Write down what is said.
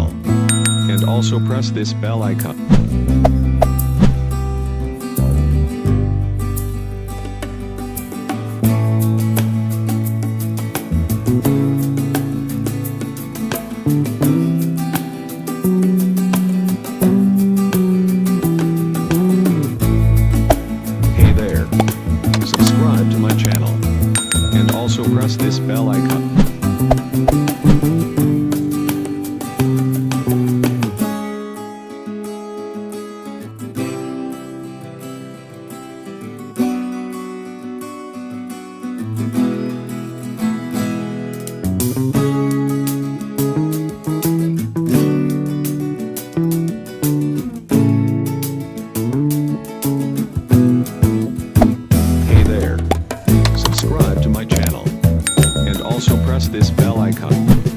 channel. And also press this bell icon. Hey there. Subscribe to my channel. And also press this bell icon. Hey there. Subscribe to my channel. And also press this bell icon.